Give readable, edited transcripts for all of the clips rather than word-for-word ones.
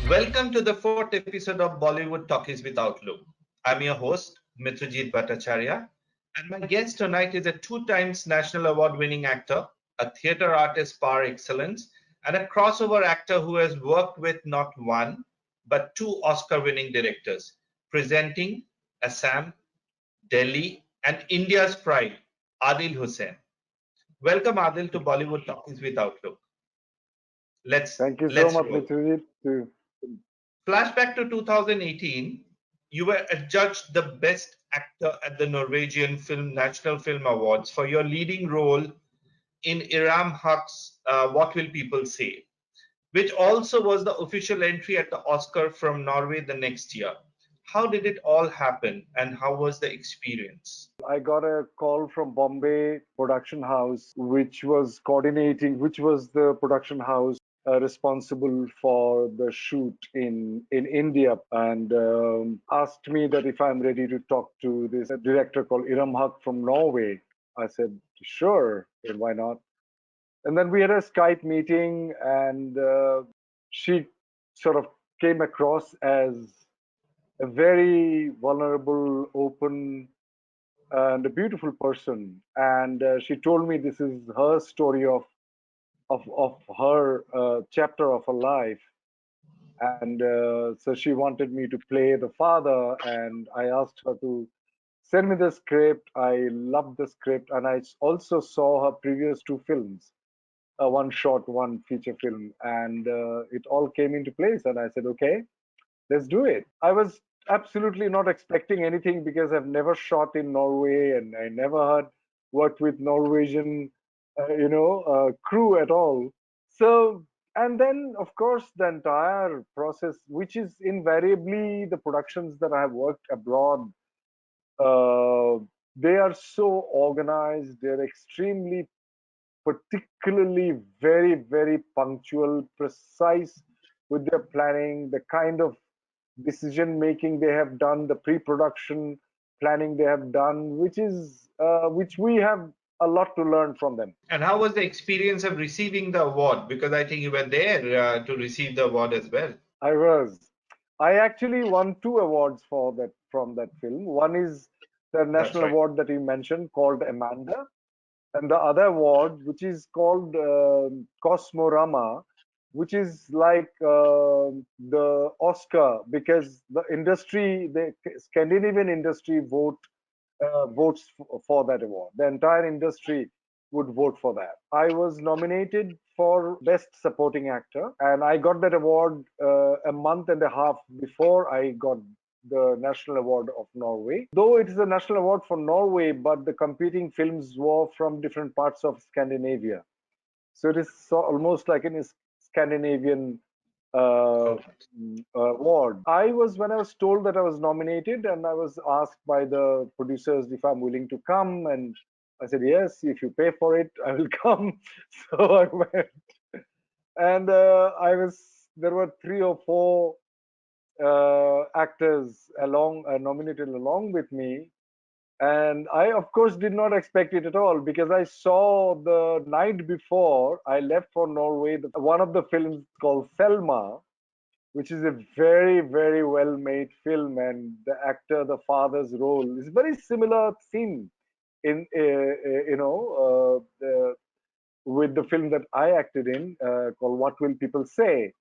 Welcome to the fourth episode of Bollywood Talkies with Outlook. I'm your host, Mitrajit Bhattacharya, and my guest tonight is a two-times National Award-winning actor, a theatre artist par excellence, and a crossover actor who has worked with not one, but two Oscar-winning directors, presenting Assam, Delhi, and India's pride, Adil Hussain. Welcome, Adil, to Bollywood Talkies with Outlook. Let's Thank you so let's much, roll. Mitrajit. Flashback to 2018, you were adjudged the Best Actor at the Norwegian National Film Awards for your leading role in Iram Haq's What Will People Say, which also was the official entry at the Oscar from Norway the next year. How did it all happen and how was the experience? I got a call from Bombay production house, which was the production house responsible for the shoot in India, and asked me that if I'm ready to talk to this director called Iram Haq from Norway. I said, sure, why not? And then we had a Skype meeting, and she sort of came across as a very vulnerable, open, and a beautiful person. And she told me this is her story of her chapter of her life. And so she wanted me to play the father, and I asked her to send me the script. I loved the script, and I also saw her previous two films, one short, one feature film, and it all came into place. And I said, okay, let's do it. I was absolutely not expecting anything because I've never shot in Norway and I never had worked with Norwegian, crew at all. So, and then of course the entire process, which is invariably the productions that I have worked abroad, uh, they are so organized. They're extremely, particularly very punctual, precise with their planning, the kind of decision making they have done, the pre-production planning they have done, which we have a lot to learn from them. And how was the experience of receiving the award? Because I think you were there to receive the award as well. I was. I actually won two awards for that from that film. One is the That's national right. award that you mentioned called Amanda, and the other award, which is called Cosmorama, which is like the Oscar, because the Scandinavian industry votes for that award. The entire industry would vote for that. I was nominated for Best Supporting Actor, and I got that award a month and a half before I got the National Award of Norway. Though it is a national award for Norway, but the competing films were from different parts of Scandinavia. So it is almost like an Scandinavian uh, Perfect. award. When I was told that I was nominated, and I was asked by the producers if I'm willing to come, and I said yes. If you pay for it, I will come. So I went, and I was. There were three or four actors nominated along with me, and I, of course, did not expect it at all because I saw the night before I left for Norway one of the films called Selma, which is a very well made film, and the actor, the father's role, is very similar theme in with the film that I acted in called What Will People Say.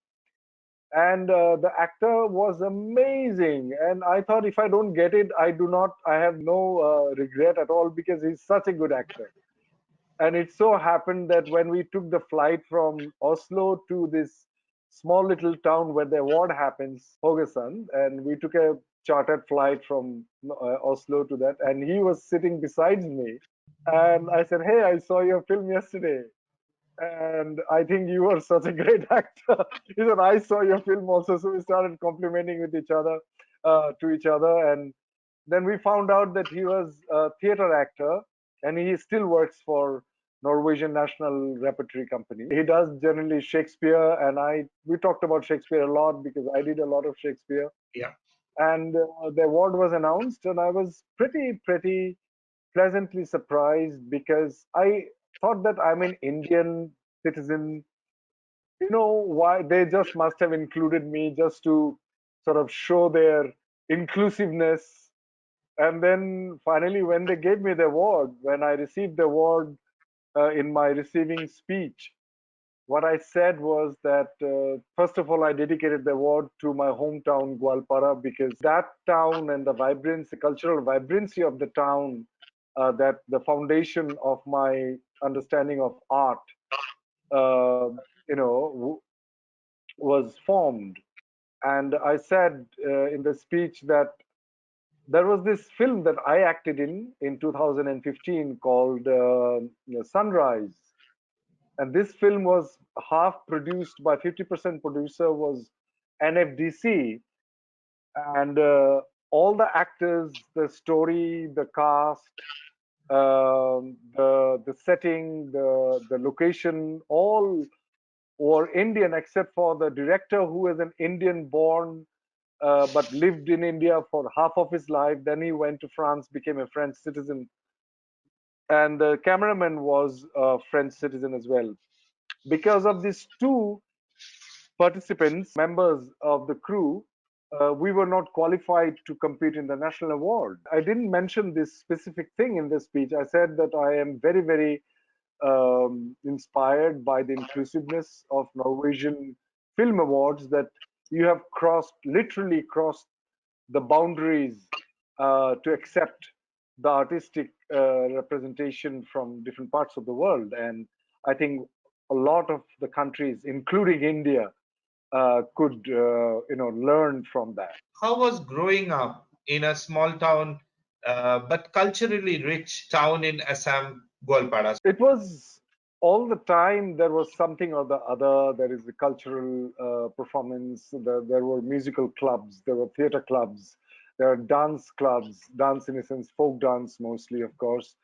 And the actor was amazing, and I thought if I don't get it, I have no regret at all because he's such a good actor. And it so happened that when we took the flight from Oslo to this small little town where the award happens, Haugesund, and we took a chartered flight from Oslo to that, and he was sitting beside me, and I said, hey, I saw your film yesterday, and I think you are such a great actor. He said, I saw your film also. So we started complimenting with each other, to each other. And then we found out that he was a theater actor, and he still works for Norwegian National Repertory Company. He does generally Shakespeare, and we talked about Shakespeare a lot because I did a lot of Shakespeare. Yeah. And the award was announced, and I was pretty pleasantly surprised because I thought that I'm an Indian citizen You know why? They just must have included me just to sort of show their inclusiveness. And then finally, when they gave me the award, when I received the award in my receiving speech, what I said was that first of all, I dedicated the award to my hometown, Gwalpara, because that town and the vibrancy, cultural vibrancy of the town, that the foundation of my understanding of art, uh, you know, was formed. And I said in the speech that there was this film that I acted in 2015 called Sunrise. And this film was half produced by 50% producer was NFDC. And all the actors, the story, the cast, the setting, the location, all were Indian except for the director who is an Indian born but lived in India for half of his life. Then he went to France, became a French citizen, and the cameraman was a French citizen as well. Because of these two participants, members of the crew, we were not qualified to compete in the national award. I didn't mention this specific thing in this speech. I said that I am very, very inspired by the inclusiveness of Norwegian film awards, that you have literally crossed the boundaries to accept the artistic representation from different parts of the world. And I think a lot of the countries, including India, could learn from that. How was growing up in a small town, but culturally rich town in Assam, Gwalpara? It was all the time there was something or the other. There is a cultural performance. There were musical clubs. There were theater clubs. There are dance clubs. Dance in a sense, folk dance mostly, of course,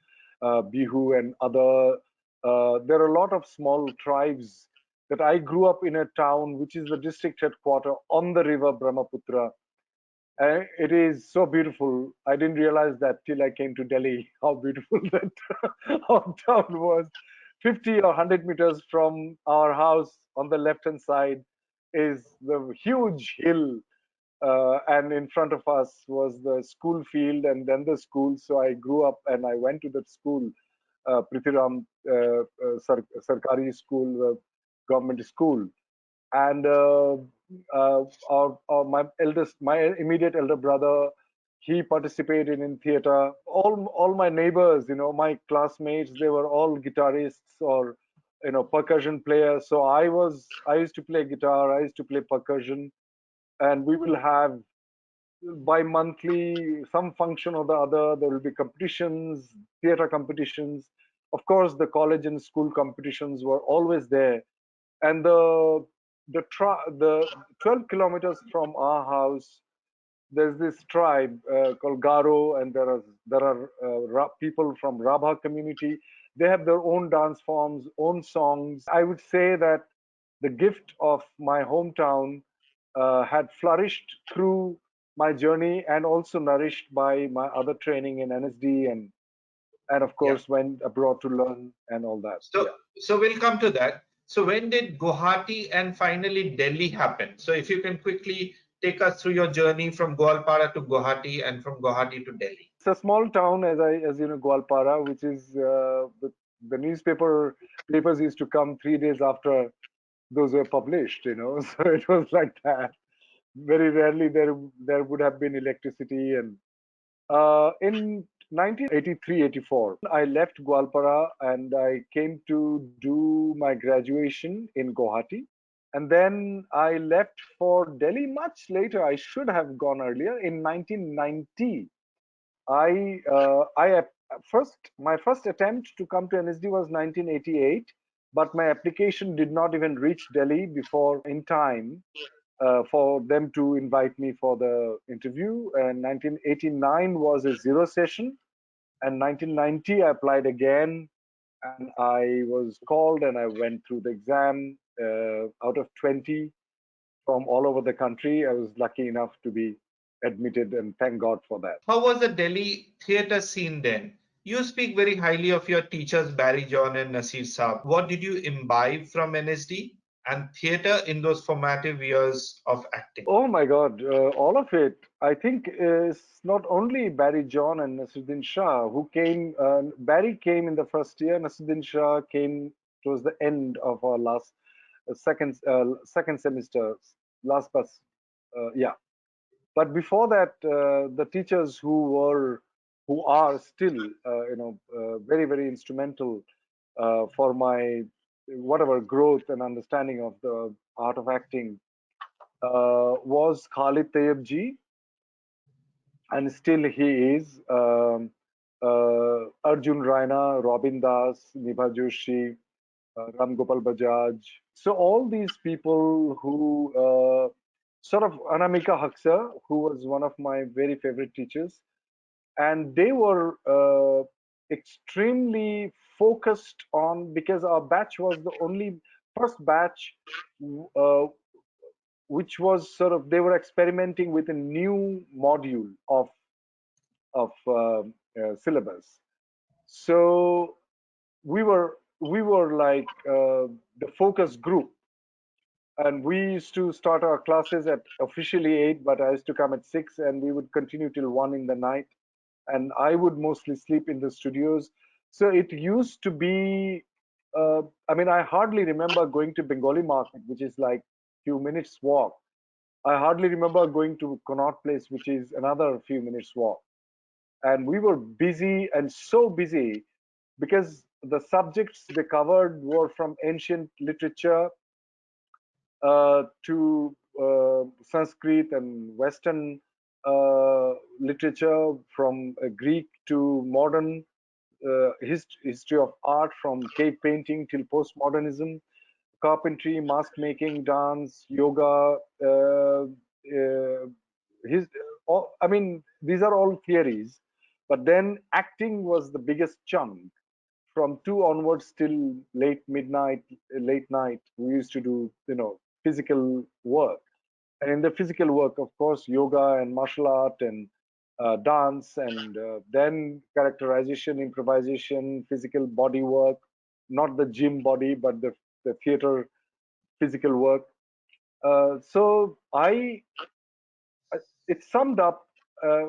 bihu and other. There are a lot of small tribes. That I grew up in a town which is the district headquarter on the river Brahmaputra. It is so beautiful. I didn't realize that till I came to Delhi, how beautiful that our town was. 50 or 100 meters from our house on the left hand side is the huge hill. And in front of us was the school field and then the school. So I grew up and I went to that school, Prithviram Sarkari School, government school. And my immediate elder brother, he participated in theater. All my neighbors, my classmates, they were all guitarists or percussion players. So I used to play guitar, I used to play percussion, and we will have bi-monthly some function or the other. There will be competitions, theater competitions. Of course, the college and school competitions were always there. And the 12 kilometers from our house, there's this tribe called Garo, and there are people from Rabha community. They have their own dance forms, own songs. I would say that the gift of my hometown had flourished through my journey and also nourished by my other training in NSD, and of Yeah. course went abroad to learn and all that. So, Yeah. so we'll come to that. So when did Guwahati and finally Delhi happen? So if you can quickly take us through your journey from Gwalpara to Guwahati and from Guwahati to Delhi. It's a small town, as you know, Gwalpara, which is the papers used to come 3 days after those were published. So it was like that. Very rarely there would have been electricity, and in 1983-84, I left Gwalpara and I came to do my graduation in Guwahati. And then I left for Delhi much later. I should have gone earlier. In 1990, I first my first attempt to come to NSD was 1988, but my application did not even reach Delhi before in time for them to invite me for the interview. And 1989 was a zero session, and 1990 I applied again, and I was called, and I went through the exam. Out of 20 from all over the country, I was lucky enough to be admitted, and thank God for that. How was the Delhi theatre scene then? You speak very highly of your teachers Barry John and Nasir Saab. What did you imbibe from NSD? and theatre in those formative years of acting? Oh my God, all of it. I think it's not only Barry John and Nasruddin Shah who came. Barry came in the first year. Nasruddin Shah came towards the end of our last second semester, last bus. Yeah, but before that, the teachers who are still, very very instrumental for my whatever growth and understanding of the art of acting was Khalid Tayyib ji, and still he is. Arjun Raina, Robin Das, Nibha Joshi, Ram Gopal Bajaj. So all these people who sort of Anamika Haksa, who was one of my very favorite teachers, and they were extremely focused on, because our batch was the only first batch uh, which was sort of, they were experimenting with a new module of syllabus. So we were like the focus group, and we used to start our classes at officially 8, but I used to come at 6, and we would continue till 1 in the night, and I would mostly sleep in the studios. So it used to be, I mean, I hardly remember going to Bengali market, which is like few minutes walk. I hardly remember going to Connaught Place, which is another few minutes walk. And we were busy, and so busy, because the subjects they covered were from ancient literature to Sanskrit and Western literature, from Greek to modern history of art, from cave painting till postmodernism, carpentry, mask making, dance, yoga. His, I mean, these are all theories, but then acting was the biggest chunk. From 2 onwards till late midnight, late night, we used to do, physical work. And in the physical work, of course, yoga and martial art and dance, and then characterization, improvisation, physical body work, not the gym body, but the theater physical work. So it summed up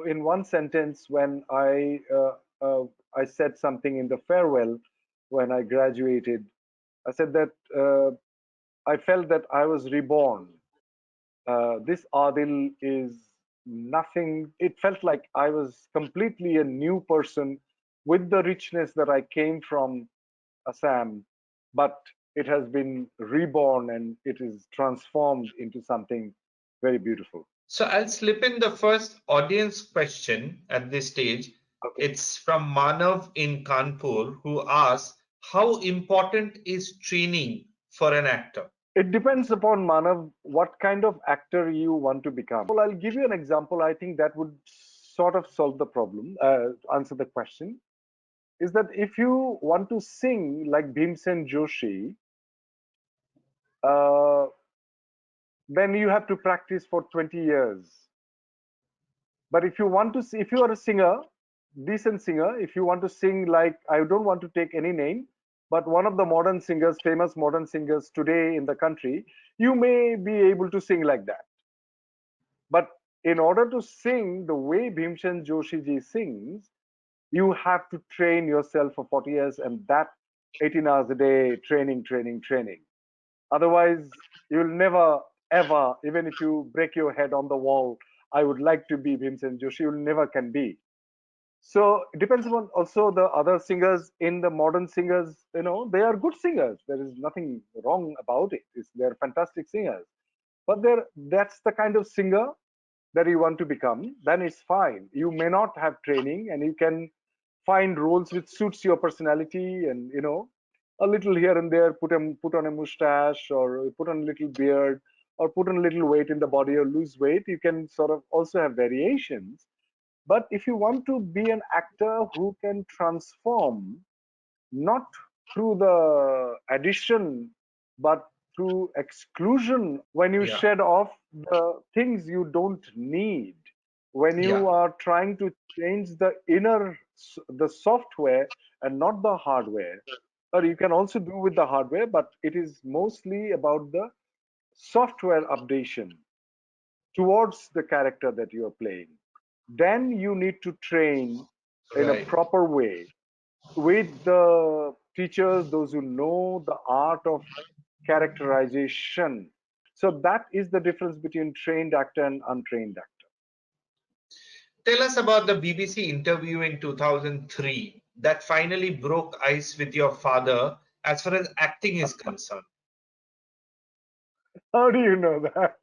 in one sentence when I said something in the farewell when I graduated. I said that I felt that I was reborn. This Adil is nothing. It felt like I was completely a new person with the richness that I came from Assam, but it has been reborn and it is transformed into something very beautiful. So I'll slip in the first audience question at this stage. Okay. It's from Manav in Kanpur, who asks, how important is training for an actor? It depends upon Manav what kind of actor you want to become. Well, I'll give you an example. I think that would sort of solve the problem, answer the question. Is that if you want to sing like Bhimsen Joshi, uh, then you have to practice for 20 years. But if you want to, if you are a singer, decent singer, if you want to sing like, I don't want to take any name, but one of the modern singers, famous modern singers today in the country, you may be able to sing like that. But in order to sing the way Bhimsen Joshi ji sings, you have to train yourself for 40 years, and that 18 hours a day, training, training, training. Otherwise, you'll never, ever, even if you break your head on the wall, I would like to be Bhimsen Joshi, you'll never can be. So it depends upon also the other singers. In the modern singers, they are good singers. There is nothing wrong about it. They're fantastic singers. But that's the kind of singer that you want to become, then it's fine. You may not have training, and you can find roles which suits your personality, and a little here and there, put on a mustache, or put on a little beard, or put on a little weight in the body, or lose weight. You can sort of also have variations. But if you want to be an actor who can transform, not through the addition, but through exclusion, when you Yeah, shed off the things you don't need, when you yeah, are trying to change the inner, the software and not the hardware, or you can also do with the hardware, but it is mostly about the software updation towards the character that you are playing. Then you need to train in a Right. proper way with the teachers, those who know the art of characterization. So that is the difference between trained actor and untrained actor. Tell us about the BBC interview in 2003 that finally broke ice with your father as far as acting is concerned. How do you know that?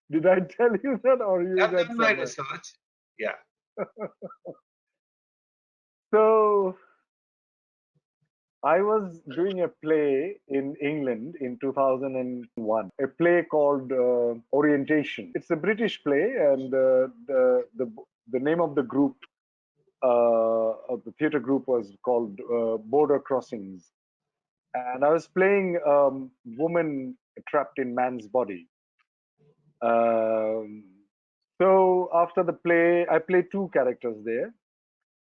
Did I tell you that or you I've read done my somewhere? research. Yeah. So I was doing a play in England in 2001, a play called Orientation. It's a British play, and the name of the group, of the theatre group, was called Border Crossings. And I was playing woman trapped in man's body. Um, so after the play, I played two characters there.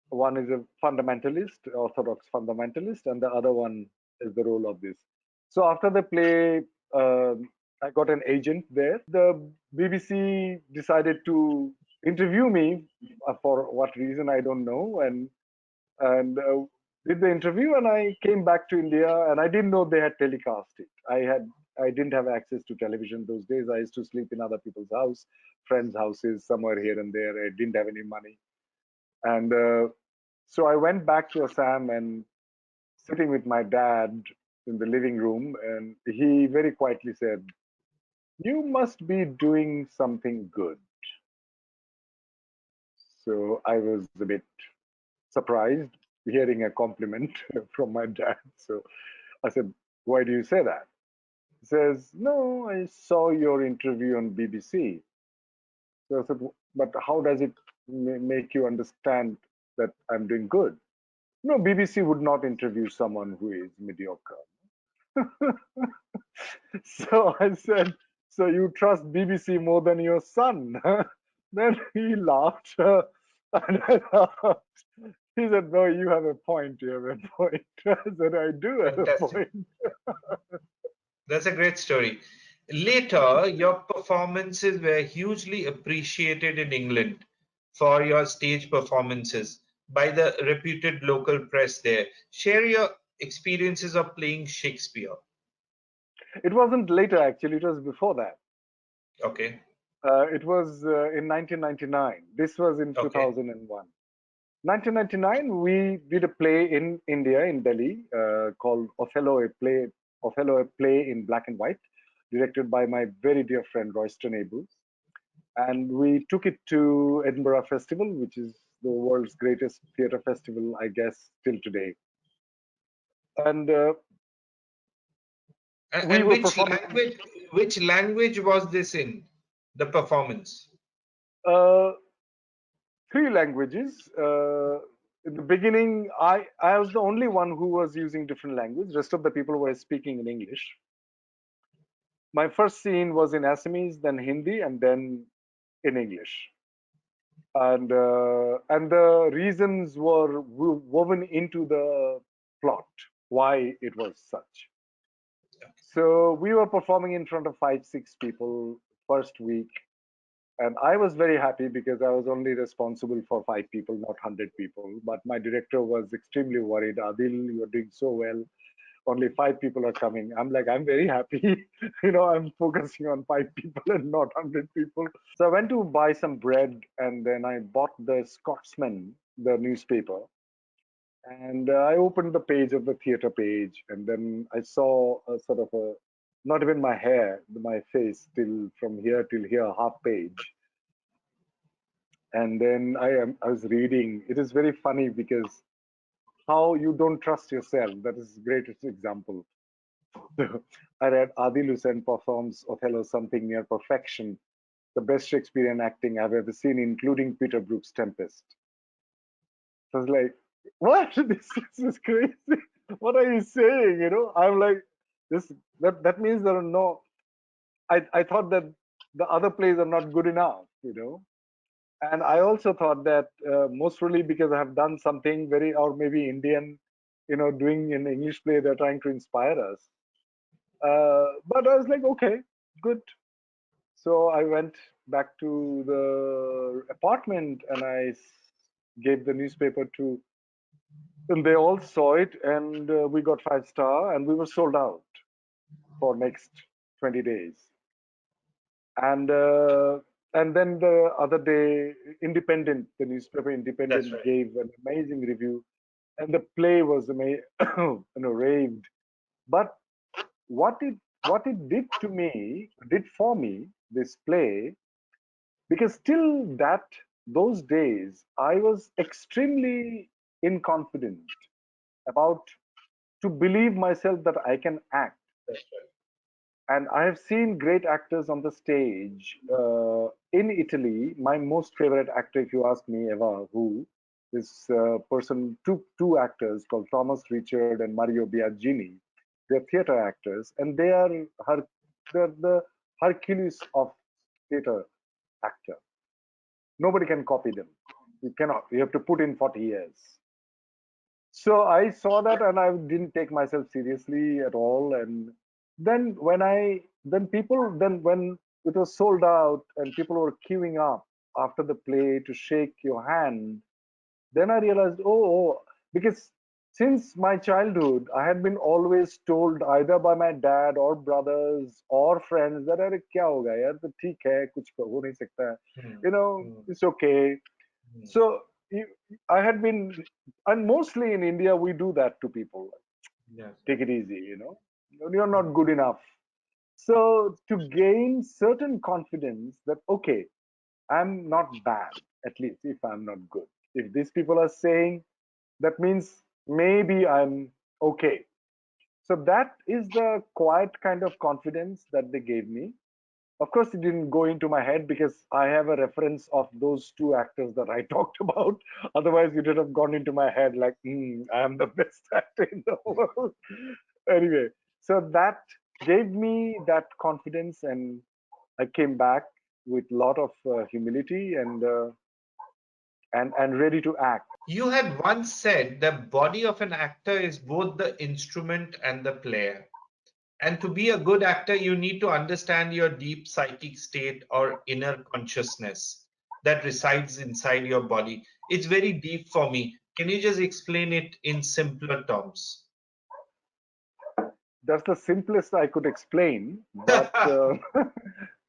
One is a fundamentalist, orthodox fundamentalist, and the other one is the role of this. So after the play, I got an agent there. The BBC decided to interview me for what reason I don't know, and did the interview, and I came back to India, and I didn't know they had telecast it. I didn't have access to television those days. I used to sleep in other people's house, friends' houses, somewhere here and there. I didn't have any money, and so I went back to Assam and sitting with my dad in the living room, and he very quietly said, "You must be doing something good." So I was a bit surprised hearing a compliment from my dad. So I said, "Why do you say that?" He says, "No, I saw your interview on BBC." So I said, "But how does it make you understand that I'm doing good?" No, BBC would not interview someone who is mediocre. So I said, "So you trust BBC more than your son?" Then he laughed. And I laughed. He said, "No, you have a point. You have a point." I said, "I do have a Fantastic. point." That's a great story. Later, your performances were hugely appreciated in England for your stage performances by the reputed local press there. Share your experiences of playing Shakespeare. It wasn't later, actually. It was before that. Okay. It was in 1999. This was in Okay. 2001. 1999, we did a play in India, in Delhi, called Othello, a play in black and white, directed by my very dear friend Royston Abels. And we took it to Edinburgh Festival, which is the world's greatest theatre festival, I guess, till today. And we And were performing which language was this in, the performance? uh, three languages. In the beginning, I was the only one who was using different language. Rest of the people were speaking in English. My first scene was in Assamese, then Hindi, and then in English. And the reasons were woven into the plot why it was such. So we were performing in front of 5, 6 people first week, and I was very happy because I was only responsible for 5 people, not 100 people. But my director was extremely worried. Adil, you're doing so well. Only 5 people are coming. I'm like, I'm very happy. I'm focusing on 5 people and not 100 people. So I went to buy some bread, and then I bought the Scotsman, the newspaper, and I opened the page of the theater page, and then I saw a sort of a, not even my hair, my face, till from here till here, half page. And then I was reading. It is very funny because how you don't trust yourself. That is the greatest example. So I read Adil Hussain performs Othello something near perfection, the best Shakespearean acting I've ever seen, including Peter Brook's Tempest. So I was like, what? This is crazy. What are you saying? I'm like, this that means there are no. I thought that the other plays are not good enough. And I also thought that most probably because I have done something very, or maybe Indian, doing an English play. They're trying to inspire us. But I was like, okay, good. So I went back to the apartment and gave the newspaper to, and they all saw it, and we got 5 star, and we were sold out for next 20 days. And and then the other day, Independent, the newspaper That's Independent, right. gave an amazing review, and the play was raved. But what it did for me, this play, because till those days I was extremely inconfident about to believe myself that I can act. That's right. And I have seen great actors on the stage. In Italy, my most favorite actor, if you ask me, Eva, who this person, two actors called Thomas Richard and Mario Biagini. They're theater actors, and they're the Hercules of theater actor. Nobody can copy them. You cannot. You have to put in 40 years. So I saw that and I didn't take myself seriously at all. And then when it was sold out and people were queuing up after the play to shake your hand, then I realized, because since my childhood, I had been always told either by my dad or brothers or friends that अरे क्या होगा यार तो ठीक है कुछ हो नहीं सकता है, Hmm. it's okay. Hmm. So I had been, and mostly in India, we do that to people. Yes. Take it easy, you're not good enough. So to gain certain confidence that, okay, I'm not bad, at least if I'm not good. If these people are saying, that means maybe I'm okay. So that is the quiet kind of confidence that they gave me. Of course, it didn't go into my head because I have a reference of those two actors that I talked about. Otherwise, it would have gone into my head like, I am the best actor in the world. Anyway, so that gave me that confidence, and I came back with a lot of humility and ready to act. You had once said the body of an actor is both the instrument and the player. And to be a good actor, you need to understand your deep psychic state or inner consciousness that resides inside your body. It's very deep for me. Can you just explain it in simpler terms? That's the simplest I could explain, but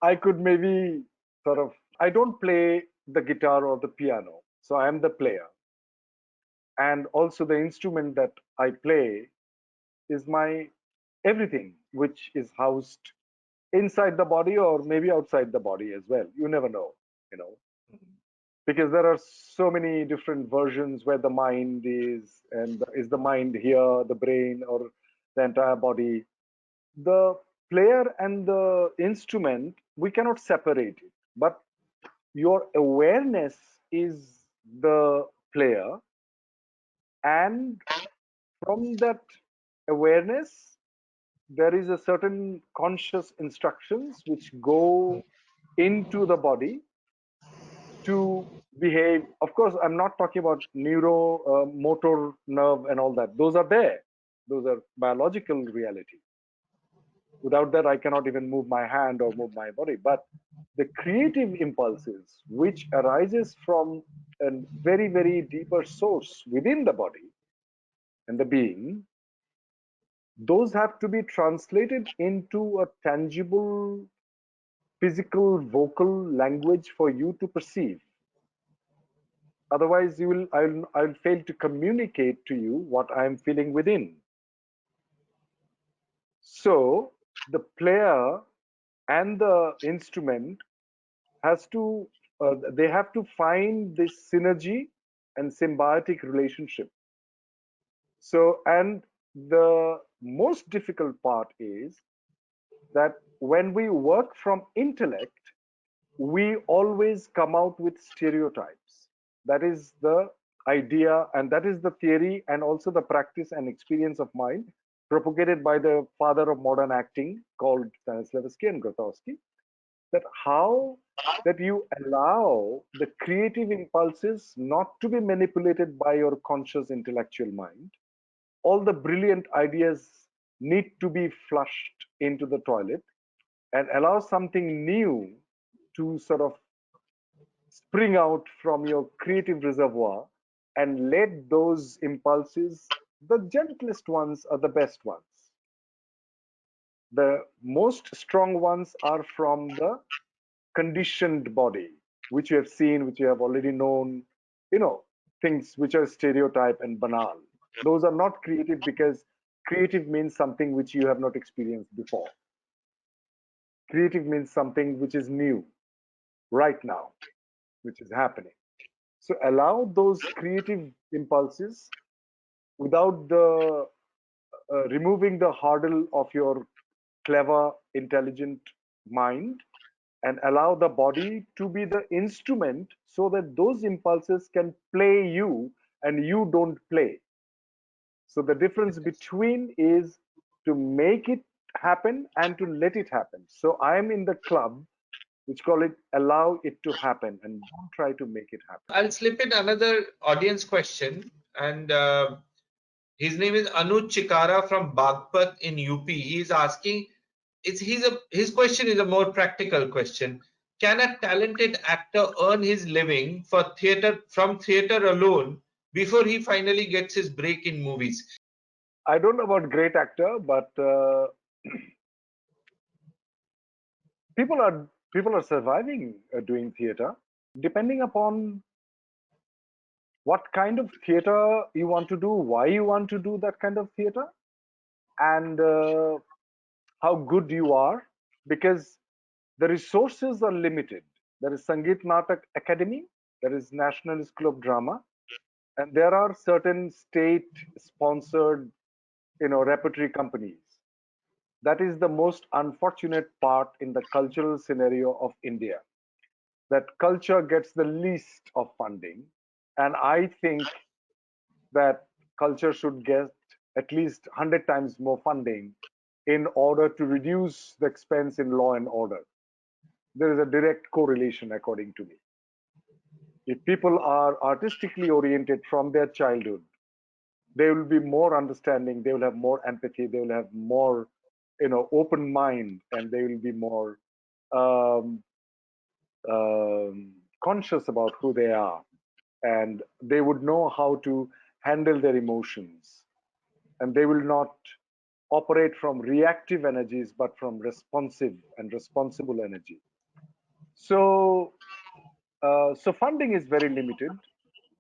I could maybe sort of. I don't play the guitar or the piano, so I am the player. And also, the instrument that I play is my everything, which is housed inside the body or maybe outside the body as well. You never know, you know, because there are so many different versions where the mind is, and is the mind here, the brain, or the entire body. The player and the instrument, we cannot separate it, but your awareness is the player, and from that awareness there is a certain conscious instructions which go into the body to behave. Of course, I'm not talking about neuro motor nerve and all that. Those are there, those are biological reality. Without that, I cannot even move my hand or move my body. But the creative impulses which arises from a very, very deeper source within the body and the being, those have to be translated into a tangible physical vocal language for you to perceive. Otherwise, I'll fail to communicate to you what I'm feeling within. So the player and the instrument has to they have to find this synergy and symbiotic relationship. So, and the most difficult part is that when we work from intellect, we always come out with stereotypes. That is the idea, and that is the theory, and also the practice and experience of mine propagated by the father of modern acting called Stanislavski and Grotowski, that how that you allow the creative impulses not to be manipulated by your conscious intellectual mind, all the brilliant ideas need to be flushed into the toilet and allow something new to sort of spring out from your creative reservoir and let those impulses, the gentlest ones are the best ones. The most strong ones are from the conditioned body, which you have seen, which you have already known, you know, things which are stereotype and banal. Those are not creative because creative means something which you have not experienced before. Creative means something which is new right now, which is happening. So allow those creative impulses without the removing the hurdle of your clever, intelligent mind, and allow the body to be the instrument so that those impulses can play you and you don't play. So the difference between is to make it happen and to let it happen. So I am in the club which call it allow it to happen and don't try to make it happen. I'll slip in another audience question, and his name is Anuj Chikara from Bagpat in UP. He's asking, his question is a more practical question. Can a talented actor earn his living from theater alone before he finally gets his break in movies? I don't know about great actor, but people are surviving doing theater, depending upon what kind of theater you want to do, why you want to do that kind of theater, and how good you are, because the resources are limited. There is Sangeet Natak Academy, there is National School of Drama, and there are certain state-sponsored, repertory companies. That is the most unfortunate part in the cultural scenario of India. That culture gets the least of funding, and I think that culture should get at least 100 times more funding in order to reduce the expense in law and order. There is a direct correlation, according to me. If people are artistically oriented from their childhood, they will be more understanding, they will have more empathy, they will have more, open mind, and they will be more um, conscious about who they are, and they would know how to handle their emotions, and they will not operate from reactive energies but from responsive and responsible energy. So funding is very limited.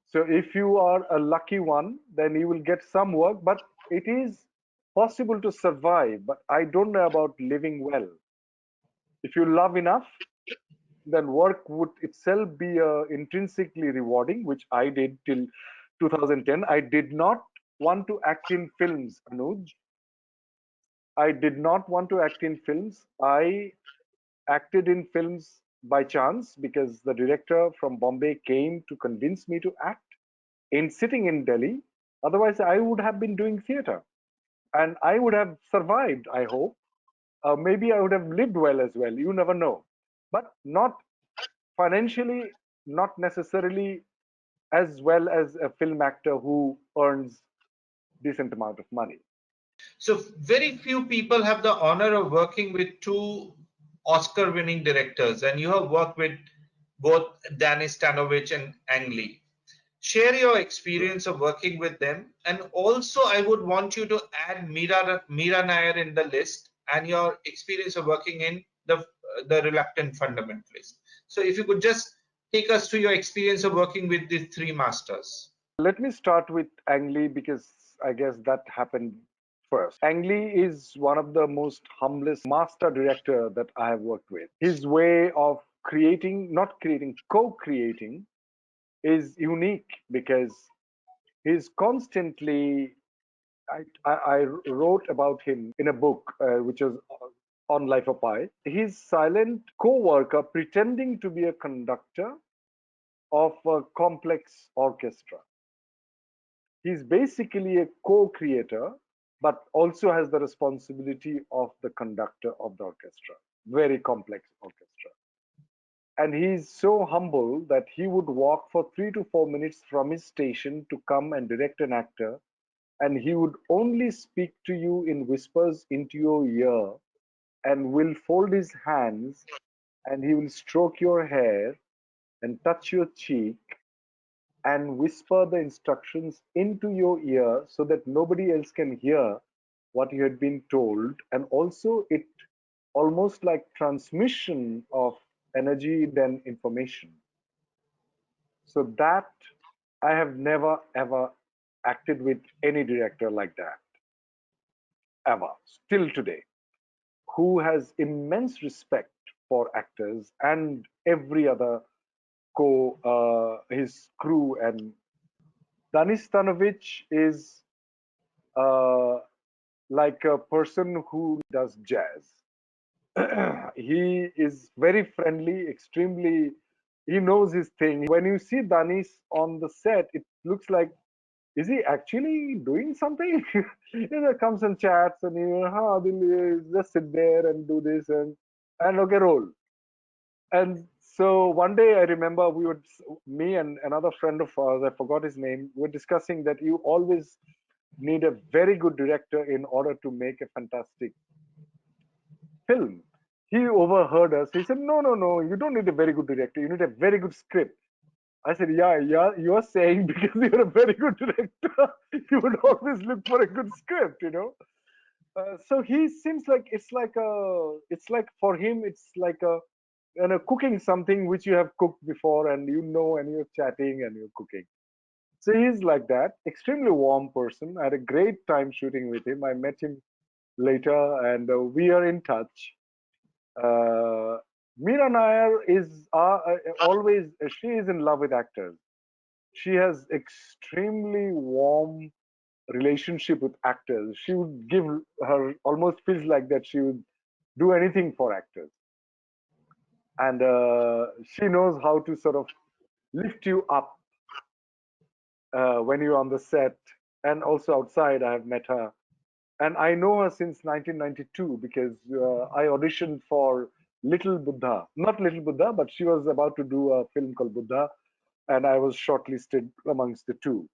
So if you are a lucky one, then you will get some work, but it is possible to survive. But I don't know about living well. If you love enough, then work would itself be intrinsically rewarding, which I did till 2010. I did not want to act in films, Anuj. I did not want to act in films. I acted in films by chance because the director from Bombay came to convince me to act in sitting in Delhi. Otherwise, I would have been doing theater and I would have survived, I hope. Maybe I would have lived well as well. You never know. But not financially, not necessarily as well as a film actor who earns decent amount of money. So very few people have the honor of working with two Oscar-winning directors, and you have worked with both Danny Stanovich and Ang Lee. Share your experience of working with them, and also I would want you to add Meera Nair in the list and your experience of working in the Reluctant Fundamentalist. So if you could just take us through your experience of working with these three masters. Let me start with Ang Lee because I guess that happened first. Ang Lee is one of the most humblest master director that I have worked with. His way of creating, not creating, co-creating is unique because he's constantly. I wrote about him in a book which was on Life of Pi. He's silent co-worker pretending to be a conductor of a complex orchestra. He's basically a co-creator, but also has the responsibility of the conductor of the orchestra. Very complex orchestra. And he's so humble that he would walk for 3 to 4 minutes from his station to come and direct an actor and he would only speak to you in whispers into your ear, and will fold his hands, and he will stroke your hair and touch your cheek and whisper the instructions into your ear so that nobody else can hear what you had been told. And also, it almost like transmission of energy than information. So that I have never ever acted with any director like that, ever, still today, who has immense respect for actors and every other his crew. And Danis Stanovic is uh, like a person who does jazz. He is very friendly, extremely, he knows his thing. When you see Danis on the set, it looks like, is he actually doing something? He comes and chats, and just sit there and do this and okay, roll. And so one day I remember me and another friend of ours, I forgot his name, were discussing that you always need a very good director in order to make a fantastic film. He overheard us. He said, no, no, no, you don't need a very good director. You need a very good script. I said, yeah, yeah, you're saying because you're a very good director, you would always look for a good script, you know. So he seems like it's like for him, it's like cooking something which you have cooked before, and and you're chatting and you're cooking. So he's like that, extremely warm person. I had a great time shooting with him. I met him later, and we are in touch. Uh, Meera Nair is always, she is in love with actors. She has extremely warm relationship with actors. She would give her, almost feels like that she would do anything for actors. And she knows how to sort of lift you up when you're on the set, and also outside. I have met her, and I know her since 1992 because I auditioned for Little Buddha, not Little Buddha, but she was about to do a film called Buddha, and I was shortlisted amongst the two.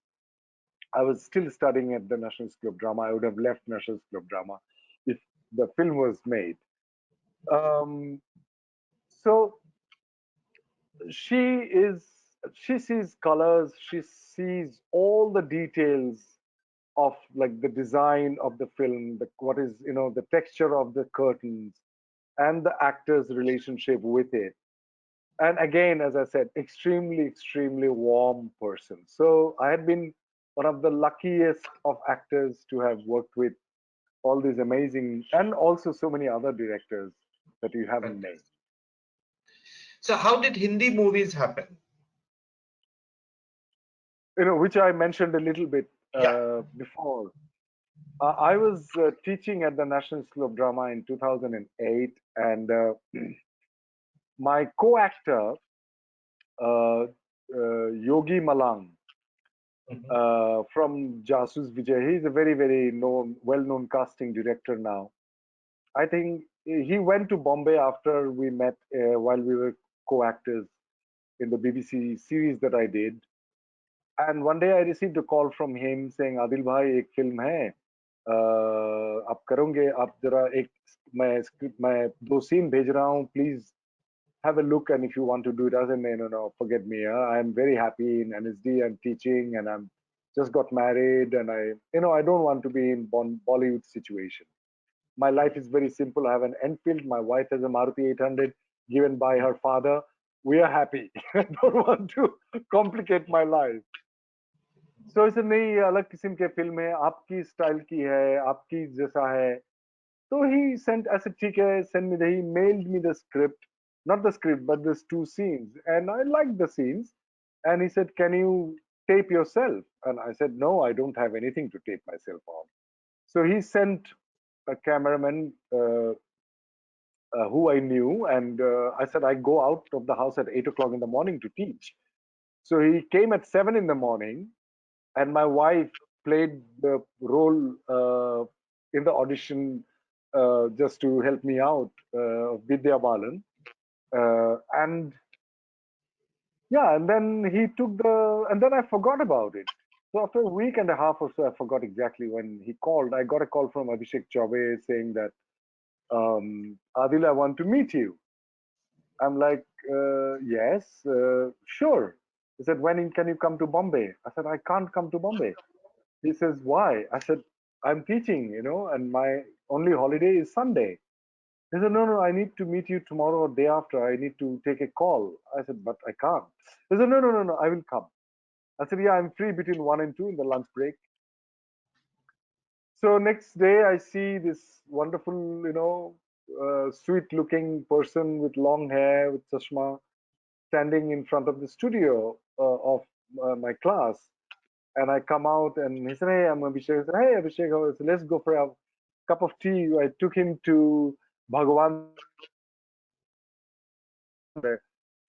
I was still studying at the National School of Drama. I would have left National School of Drama if the film was made. Um, so she is, she sees colors, she sees all the details of like the design of the film, what is, the texture of the curtains and the actor's relationship with it. And again, as I said, extremely, extremely warm person. So I had been one of the luckiest of actors to have worked with all these amazing, and also so many other directors that you haven't named. So how did Hindi movies happen? Which I mentioned a little bit Yeah. before. I was teaching at the National School of Drama in 2008, and my co-actor, Yogi Malang, Mhm. from Jasus Vijay, he's a very, very well-known casting director now. I think he went to Bombay after we met while we were co-actors in the BBC series that I did. And one day I received a call from him saying, Adil bhai, एक film है, आप करोगे, आप जरा एक मैं 2 scene भेज रहा हूँ, please have a look, and if you want to do it. I said, no, forget me. I'm very happy in NSD. I'm teaching, and I'm just got married, and I don't want to be in Bollywood situation. My life is very simple. I have an Enfield. My wife has a Maruti 800 given by her father. We are happy. I don't want to complicate my life. So इसे नहीं, अलग किस्म के film है, आपकी style की है, आपकी जैसा है. So he sent, I said, ठीक है, send me he mailed me the script, not the script, but these 2 scenes. And I liked the scenes. And he said, can you tape yourself? And I said, no, I don't have anything to tape myself on. So he sent a cameraman who I knew. And I said, I go out of the house at 8 o'clock in the morning to teach. So he came at 7 in the morning, and my wife played the role in the audition just to help me out, Vidya Balan. And yeah, and then he took and then I forgot about it. So after a week and a half or so, I forgot exactly when he called. I got a call from Abhishek Chaubey saying that, Adil, I want to meet you. I'm like, yes, sure. He said, when can you come to Bombay? I said, I can't come to Bombay. He says, why? I said, I'm teaching, and my only holiday is Sunday. He said, no, no, I need to meet you tomorrow or day after. I need to take a call. I said, but I can't. He said, no, no, no, no, I will come. I said, yeah, I'm free between 1 and 2 in the lunch break. So next day, I see this wonderful, sweet-looking person with long hair, with chashma, standing in front of the studio of my class. And I come out and he said, hey, I'm Abhishek. I said, hey, Abhishek, how is it? Let's go for a cup of tea. I took him to Bhagavan, 2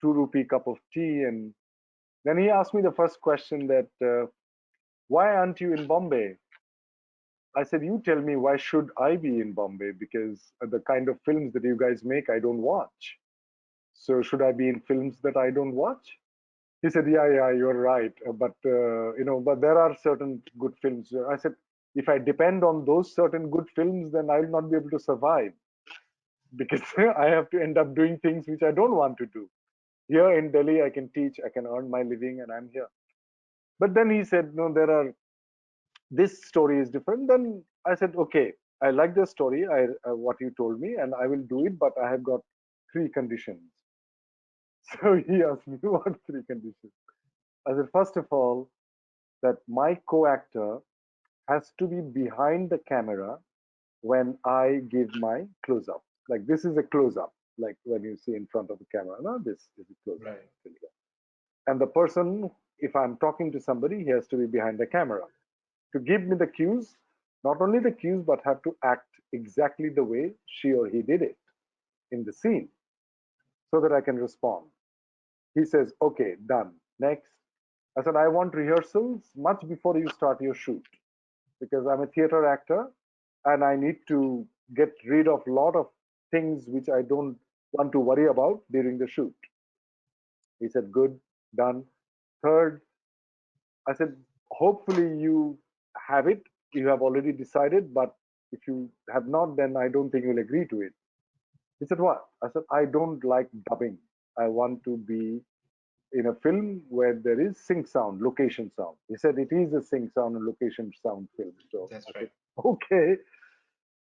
rupee cup of tea. And then he asked me the first question that, why aren't you in Bombay? I said, you tell me, why should I be in Bombay? Because the kind of films that you guys make, I don't watch. So should I be in films that I don't watch? He said, yeah, yeah, you're right. But there are certain good films. I said, if I depend on those certain good films, then I will not be able to survive because I have to end up doing things which I don't want to do. Here in Delhi, I can teach, I can earn my living, and I'm here. But then he said, no, this story is different. Then I said, okay, I like the story, what you told me, and I will do it, but I have got 3 conditions. So he asked me, what 3 conditions? I said, first of all, that my co-actor has to be behind the camera when I give my close-up. Like this is a close-up, like when you see in front of the camera. No, this is a close-up. Right. And the person, if I'm talking to somebody, he has to be behind the camera to give me the cues, not only the cues, but have to act exactly the way she or he did it in the scene so that I can respond. He says, okay, done. Next. I said, I want rehearsals much before you start your shoot because I'm a theater actor and I need to get rid of a lot of things which I don't want to worry about during the shoot. He said, good, done. Third, I said, hopefully you have it. You have already decided, but if you have not, then I don't think you'll agree to it. He said, what? I said, I don't like dubbing. I want to be in a film where there is sync sound, location sound. He said, it is a sync sound and location sound film. So I That's said, right. okay.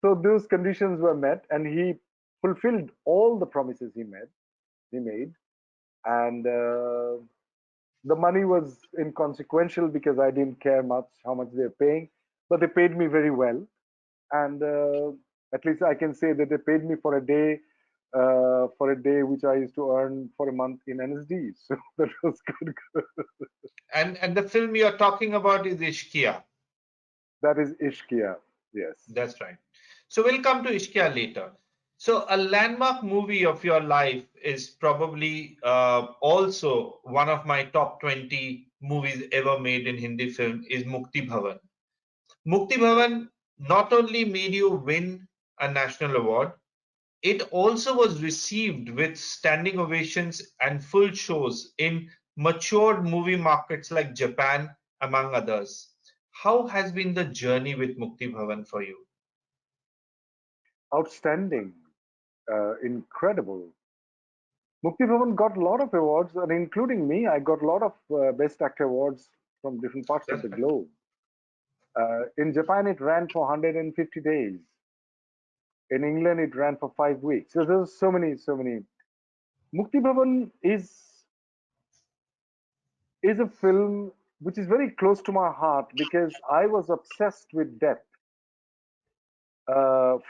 So those conditions were met, and he fulfilled all the promises he made, and the money was inconsequential because I didn't care much how much they're paying, but they paid me very well, and at least I can say that they paid me for a day which I used to earn for a month in NSD. So that was good. And the film you're talking about is Ishkia. That is Ishkia. Yes. That's right. So we'll come to Ishkia later. So a landmark movie of your life is probably also one of my top 20 movies ever made in Hindi film is Mukti Bhavan. Mukti Bhavan not only made you win a national award, it also was received with standing ovations and full shows in matured movie markets like Japan, among others. How has been the journey with Mukti Bhavan for you? Outstanding. Incredible. Mukti Bhavan got a lot of awards, and including me, I got a lot of Best Actor awards from different parts of That's the right. globe. In Japan, it ran for 150 days. In England, it ran for 5 weeks. So there's so many, so many. Mukti Bhavan is a film which is very close to my heart because I was obsessed with death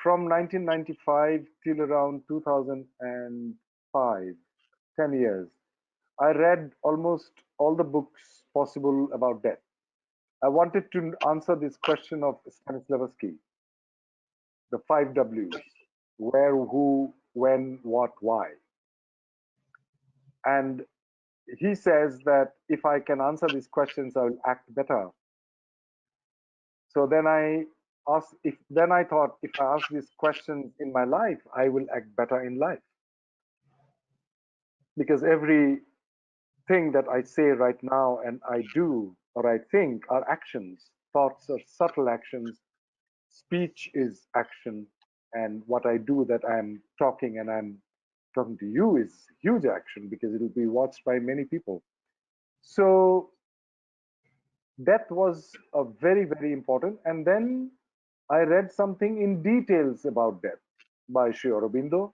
from 1995 till around 2005, 10 years. I read almost all the books possible about death. I wanted to answer this question of Stanislavski, the 5 Ws: where, who, when, what, why. And he says that if I can answer these questions, I will act better. So then I thought, if I ask these questions in my life, I will act better in life. Because everything that I say right now and I do or I think are actions. Thoughts are subtle actions. Speech is action. And what I do, that I'm talking and I'm talking to you, is huge action because it will be watched by many people. So that was a very, very important. And then I read something in details about death by Sri Aurobindo.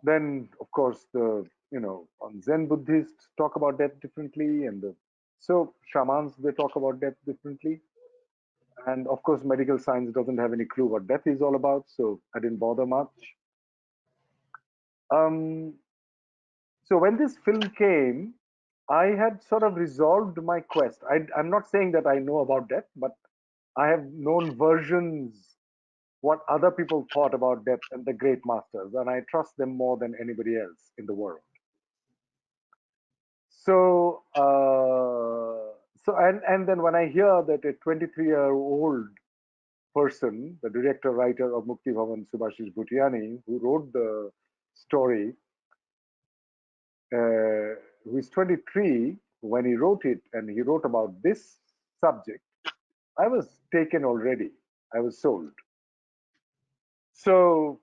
Then, of course, the on Zen Buddhists talk about death differently, and so shamans, they talk about death differently. And of course, medical science doesn't have any clue what death is all about, so I didn't bother much. Um, so when this film came, I had sort of resolved my quest. I'm not saying that I know about death, but I have known versions what other people thought about death and the great masters, and I trust them more than anybody else in the world. So, and then when I hear that a 23-year-old person, the director writer of Mukti Bhavan, Subhashish Bhutiani, who wrote the story, who is 23 when he wrote it, and he wrote about this subject, I was taken already. I was sold. So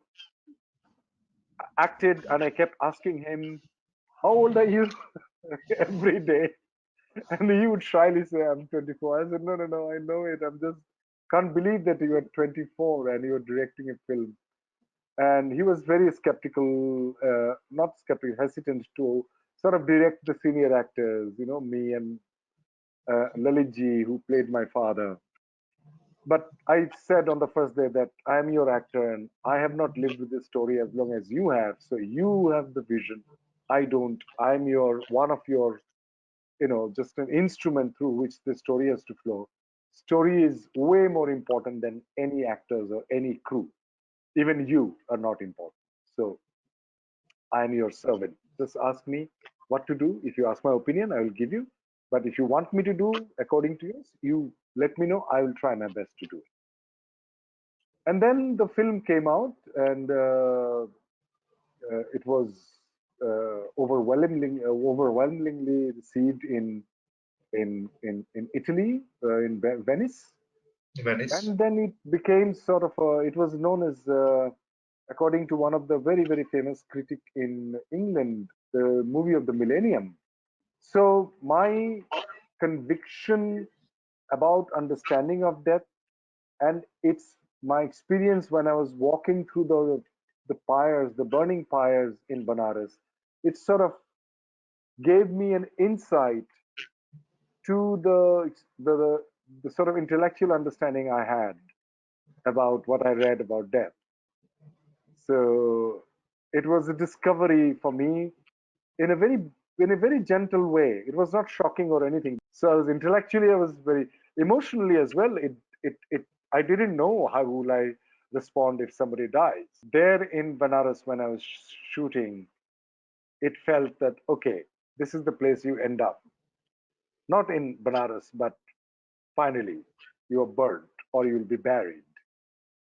acted, and I kept asking him, "How old are you?" every day. And he would shyly say, "I'm 24." I said, "No, no, no, I know it. I'm just can't believe that you are 24 and you're directing a film." And he was very skeptical, not skeptical, hesitant to sort of direct the senior actors, me and Lalitji, who played my father. But I said on the first day that I am your actor and I have not lived with this story as long as you have. So you have the vision. I don't. I'm one of your, just an instrument through which the story has to flow. Story is way more important than any actors or any crew. Even you are not important. So I'm your servant. Just ask me what to do. If you ask my opinion, I will give you. But if you want me to do according to yours, you let me know. I will try my best to do it. And then the film came out, and it was overwhelmingly received in Italy, in Venice. Venice. And then it became sort of it was known as, according to one of the very, very famous critic in England, the movie of the millennium. So my conviction about understanding of death, and it's my experience when I was walking through the pyres, the burning pyres in Banaras, it sort of gave me an insight to the sort of intellectual understanding I had about what I read about death. So it was a discovery for me in a very gentle way. It was not shocking or anything. So I was intellectually, I was very emotionally as well. It I didn't know how will I respond if somebody dies. There in Banaras when I was shooting, it felt that okay, this is the place you end up. Not in Banaras, but finally you are burnt or you will be buried.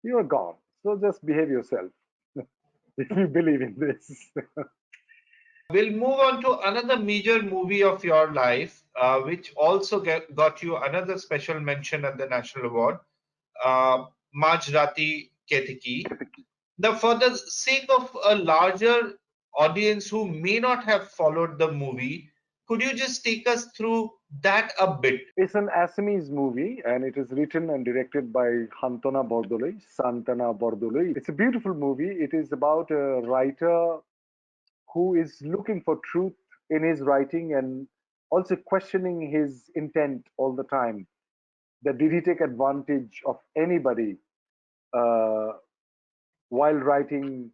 You are gone. So just behave yourself if you believe in this. We'll move on to another major movie of your life, which also got you another special mention at the National Award, Majrati Ketiki. Now, for the sake of a larger audience who may not have followed the movie, could you just take us through that a bit? It's an Assamese movie, and it is written and directed by Santana Bordoloi. It's a beautiful movie. It is about a writer who is looking for truth in his writing and also questioning his intent all the time. That did he take advantage of anybody uh, while writing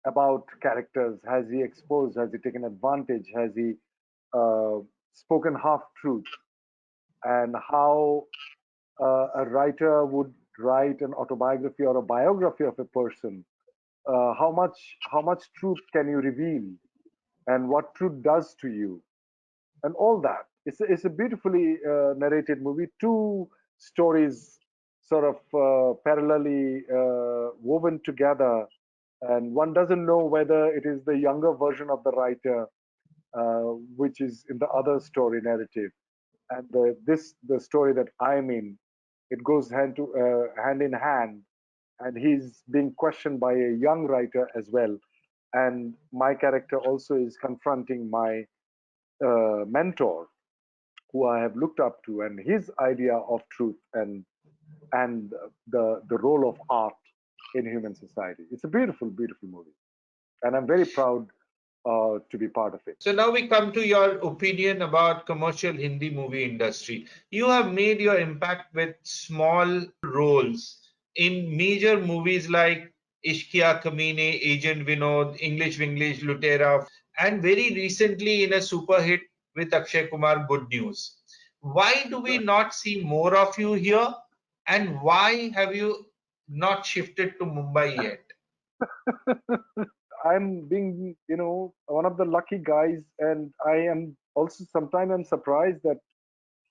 about characters? Has he exposed? Has he taken advantage? Has he spoken half truth? And how a writer would write an autobiography or a biography of a person, how much truth can you reveal, and what truth does to you, and all that. It's a beautifully narrated movie. Two stories sort of parallelly woven together, and one doesn't know whether it is the younger version of the writer, which is in the other story narrative. and the story that I'm in, it goes hand in hand, and he's being questioned by a young writer as well, and my character also is confronting my mentor, who I have looked up to, and his idea of truth and the role of art in human society. It's a beautiful, beautiful movie, and I'm very proud to be part of it. So now we come to your opinion about commercial Hindi movie industry. You have made your impact with small roles in major movies like Ishqiya Kamine, Agent Vinod, English Winglish, Lutera, and very recently in a super hit with Akshay Kumar, Good News. Why do we not see more of you here? And why have you not shifted to Mumbai yet? I'm being, one of the lucky guys, and I am also sometimes I'm surprised that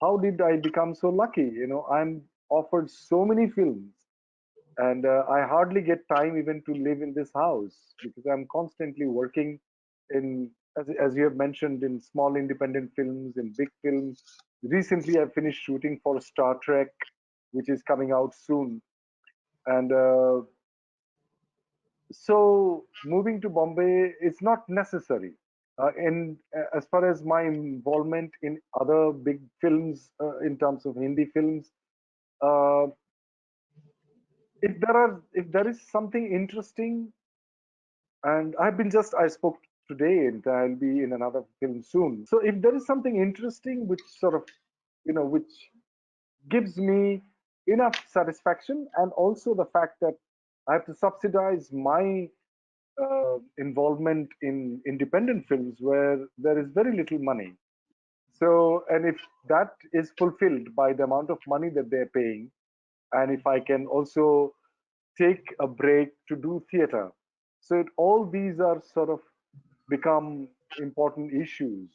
how did I become so lucky? I'm offered so many films, and I hardly get time even to live in this house because I'm constantly working in, as you have mentioned, in small independent films, in big films. Recently, I finished shooting for Star Trek, which is coming out soon, and so moving to Bombay is not necessary. And as far as my involvement in other big films, in terms of Hindi films, uh, if there is something interesting, and I spoke today, and I'll be in another film soon. So if there is something interesting, which sort of, which gives me enough satisfaction, and also the fact that I have to subsidize my involvement in independent films where there is very little money. So, and if that is fulfilled by the amount of money that they're paying, and if I can also take a break to do theater, so all these are sort of become important issues.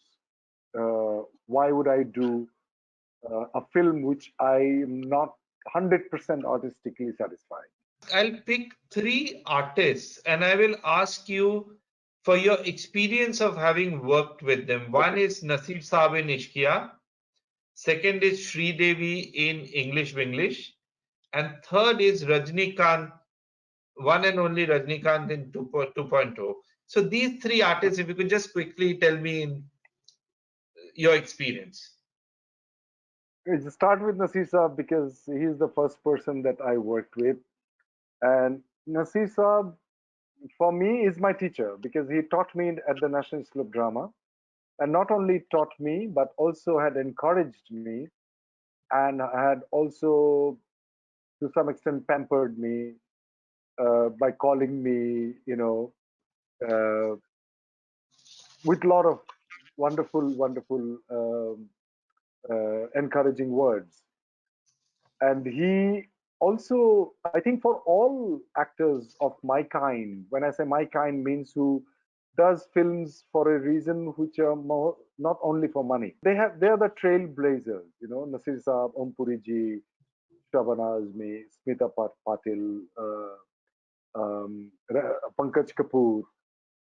Why would I do a film which I am not 100% artistically satisfied? I'll pick three artists and I will ask you for your experience of having worked with them. One Okay. is Nasir Saab in Ishqiya, second is Sri Devi in English Winglish, and third is Rajnikant, one and only Rajnikant in 2.0. So these three artists, if you could just quickly tell me in your experience. Let's start with Nasir Saab because he's the first person that I worked with. And Nasir Saab, for me, is my teacher because he taught me at the National School of Drama. And not only taught me, but also had encouraged me and had also, to some extent, pampered me by calling me, uh, with a lot of wonderful, wonderful, encouraging words. And he also, I think, for all actors of my kind, when I say my kind, means who does films for a reason which are more not only for money. They are the trailblazers, Nasir Saab, Om Puri ji, Shabana Azmi, Smita Patil, Pankaj Kapoor.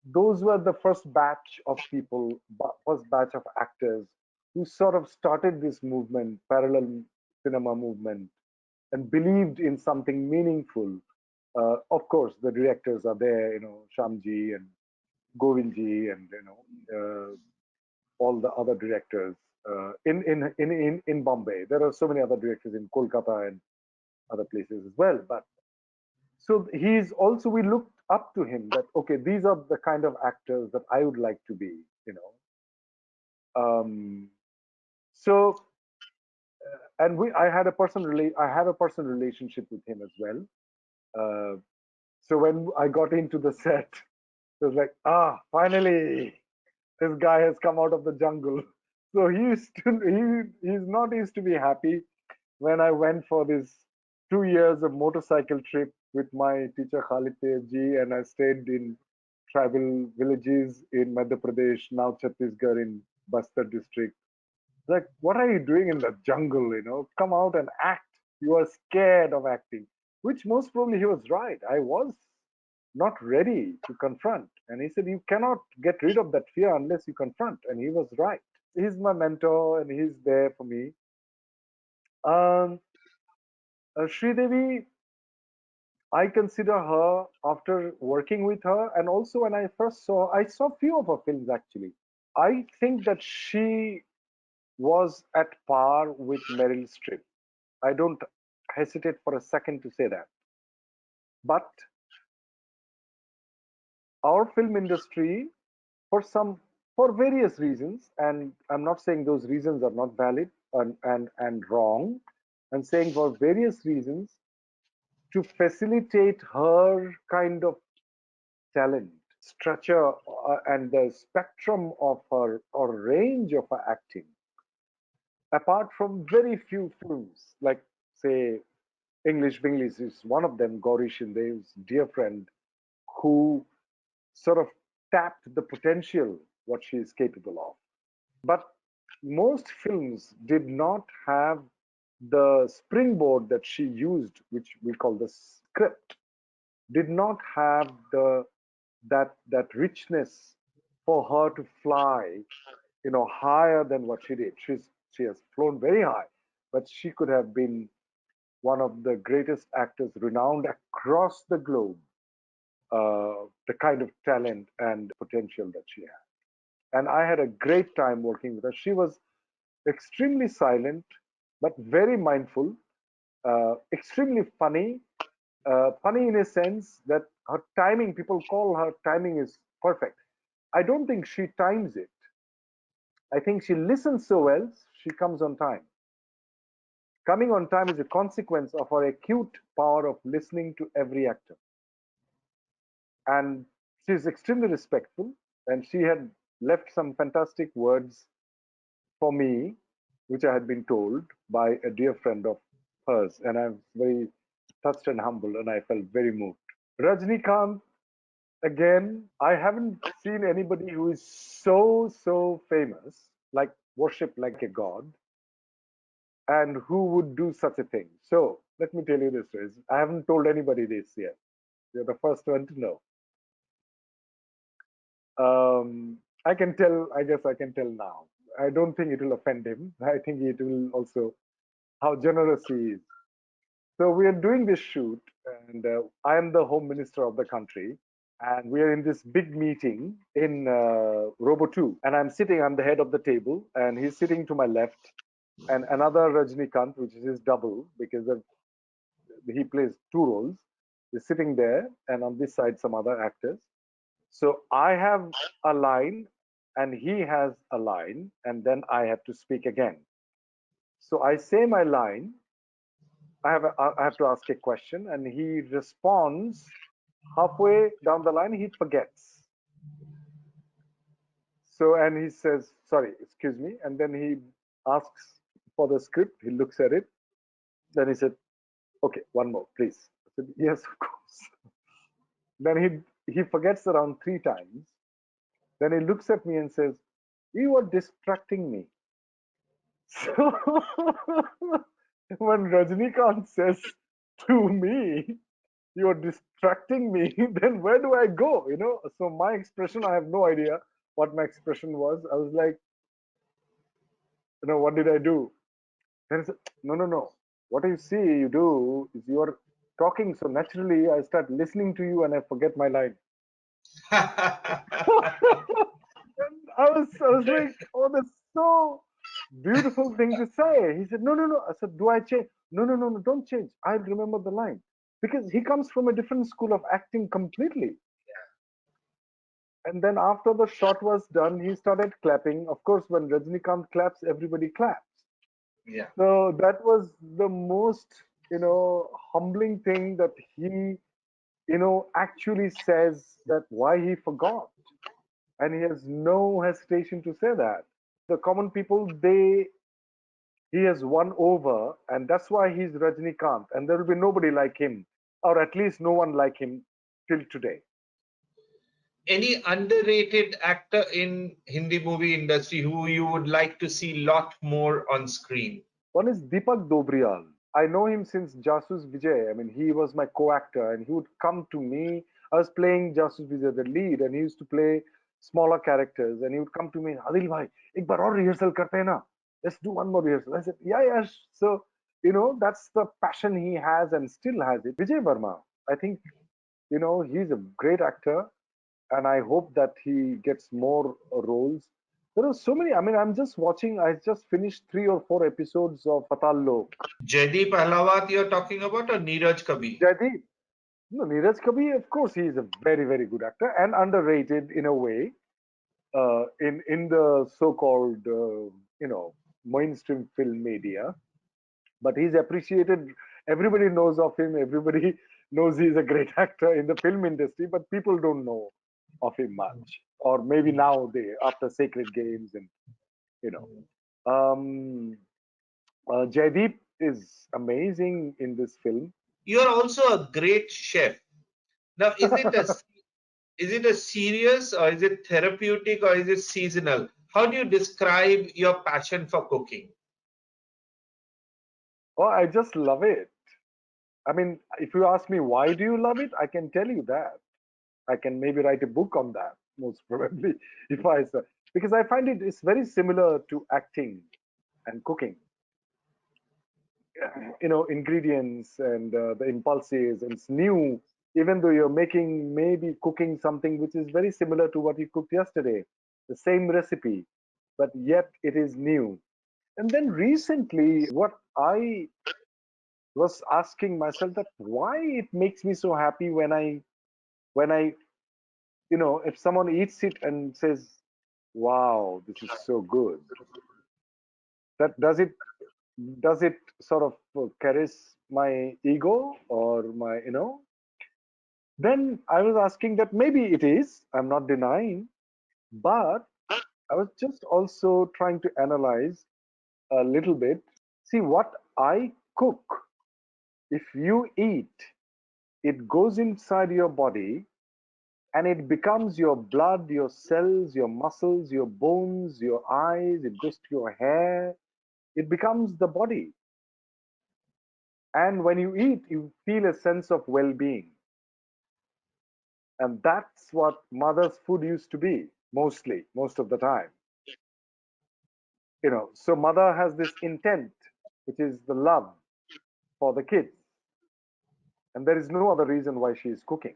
Those were the first batch of people, first batch of actors who sort of started this movement, parallel cinema movement, and believed in something meaningful. Of course, the directors are there, Shamji and Govindji, and all the other directors in Bombay. There are so many other directors in Kolkata and other places as well. But so he's also, we looked up to him that okay, these are the kind of actors that I would like to be. Um, so and I had a personal relationship with him as well. Uh, so when I got into the set, it was like, finally, this guy has come out of the jungle. So he's not used to be happy when I went for this 2 years of motorcycle trip with my teacher Khalid Ji, and I stayed in tribal villages in Madhya Pradesh, now Chhattisgarh in Bastar district. Like, what are you doing in the jungle? Come out and act. You are scared of acting, which most probably he was right. I was not ready to confront. And he said, you cannot get rid of that fear unless you confront. And he was right. he's my mentor and he's there for me. Um, Sridevi, I consider her after working with her, and also when I saw few of her films actually. I think that she was at par with Meryl Streep. I don't hesitate for a second to say that. But our film industry, for for various reasons, and I'm not saying those reasons are not valid and wrong. I'm saying for various reasons to facilitate her kind of talent, structure, and the spectrum of her or range of her acting, apart from very few films, like say English Binglish is one of them, Gauri Shinde's dear friend, who sort of tapped the potential what she is capable of. But most films did not have the springboard that she used, which we call the script, did not have that richness for her to fly, higher than what she did. She has flown very high, but she could have been one of the greatest actors, renowned across the globe. The kind of talent and potential that she had, and I had a great time working with her. She was extremely silent, but very mindful, extremely funny. Funny in a sense that her timing, people call her timing is perfect. I don't think she times it. I think she listens so well, she comes on time. Coming on time is a consequence of her acute power of listening to every actor. And she's extremely respectful, and she had left some fantastic words for me, which I had been told by a dear friend of hers, and I was very touched and humbled, and I felt very moved. Rajnikant, again, I haven't seen anybody who is so famous, like worshipped like a god, and who would do such a thing. So let me tell you this, Riz. I haven't told anybody this yet. You're the first one to know. I can tell, I guess I can tell now. I don't think it will offend him. I think it will also how generous he is. So we are doing this shoot, and I am the home minister of the country, and we are in this big meeting in Robo 2, and I'm the head of the table, and he's sitting to my left, and another Rajnikant, which is his double, because he plays two roles, is sitting there, and on this side some other actors. So I have a line, and he has a line, and then I have to speak again. So I say my line, I have to ask a question, and he responds halfway down the line. He forgets. So and he says, "Sorry, excuse me," and then he asks for the script. He looks at it. Then he said, "Okay, one more, please." I said, "Yes, of course." Then he forgets around three times. Then he looks at me and says, "You are distracting me." So when Rajnikant says to me, "You're distracting me," then where do I go? So my expression, I have no idea what my expression was. I was like, what did I do? Then he said, "No, no, no. What you see, you do is you're talking so naturally. I start listening to you and I forget my line." And I was like, "Oh, that's so beautiful thing to say." He said, "No, no, no." I said, "Do I change?" "No, no, no, no. Don't change. I'll remember the line." Because he comes from a different school of acting completely. And then after the shot was done, he started clapping. Of course, when Rajnikant claps, everybody claps. Yeah. So that was the most, humbling thing that he, actually says that why he forgot. And he has no hesitation to say that. The common people, he has won over, and that's why he's Rajnikant. And there will be nobody like him, or at least no one like him till today. Any underrated actor in Hindi movie industry who you would like to see lot more on screen? One is Deepak Dobriyal. I know him since Jasus Vijay. I mean, he was my co-actor, and he would come to me. I was playing Jasus Vijay, the lead, and he used to play smaller characters, and he would come to me, Adil bhai, ek baar aur rehearsal karte hain na? Let's do one more rehearsal. I said, yeah, yeah. So, that's the passion he has and still has it. Vijay Verma, I think, he's a great actor, and I hope that he gets more roles. There are so many. I mean, I'm just watching. I just finished 3 or 4 episodes of Patal Lok. Jaideep Ahlawat you're talking about, or Neeraj Kabi? Jaideep. No, Neeraj Kabi, of course, he is a very, very good actor and underrated in a way in the so-called, mainstream film media. But he's appreciated. Everybody knows of him. Everybody knows he's a great actor in the film industry, but people don't know of him much. Or maybe now after Sacred Games and, you know. Jaideep is amazing in this film. You're also a great chef. Now, is it a serious, or is it therapeutic, or is it seasonal? How do you describe your passion for cooking? Oh, I just love it. I mean, if you ask me why do you love it, I can tell you that. I can maybe write a book on that, most probably, if I say, because I find it's very similar to acting and cooking. Ingredients and the impulses, and it's new. Even though you're maybe cooking something which is very similar to what you cooked yesterday, the same recipe, but yet it is new. And then recently, what I was asking myself, that why it makes me so happy when I if someone eats it and says, wow, this is so good, that does it sort of caress my ego or my then I was asking that maybe it is, I'm not denying, but I was just also trying to analyze a little bit. See, what I cook, if you eat, it goes inside your body and it becomes your blood, your cells, your muscles, your bones, your eyes, it goes to your hair, it becomes the body. And when you eat, you feel a sense of well-being. And that's what mother's food used to be, most of the time. So mother has this intent, which is the love for the kids. And there is no other reason why she is cooking.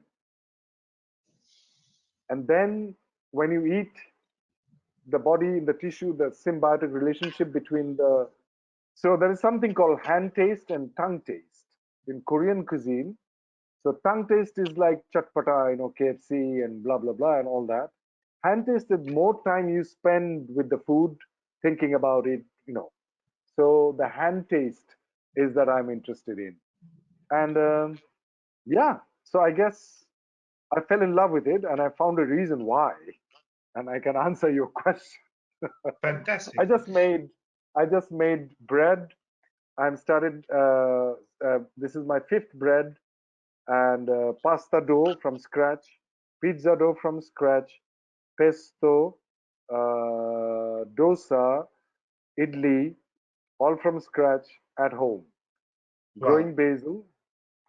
And then when you eat, the body, the tissue, the symbiotic relationship between so there is something called hand taste and tongue taste in Korean cuisine. So tongue taste is like chatpata, KFC and blah, blah, blah, and all that. Hand taste is more time you spend with the food, thinking about it, So the hand taste is that I'm interested in. And yeah, so I guess I fell in love with it and I found a reason why. And I can answer your question. Fantastic. I just made bread. I'm started. This is my 5th bread, and pasta dough from scratch, pizza dough from scratch, pesto, dosa, idli, all from scratch at home. Wow. Growing basil,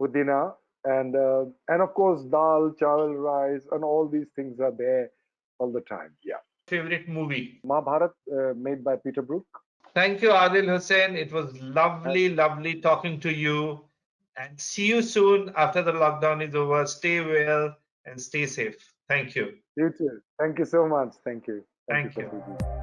pudina, and of course dal, chawal, rice, and all these things are there all the time. Yeah. Favorite movie? Mahabharat, made by Peter Brook. Thank you, Adil Hussain. It was lovely talking to you. And see you soon after the lockdown is over. Stay well and stay safe. Thank you. You too. Thank you so much. Thank you. Thank you Thank for you. speaking.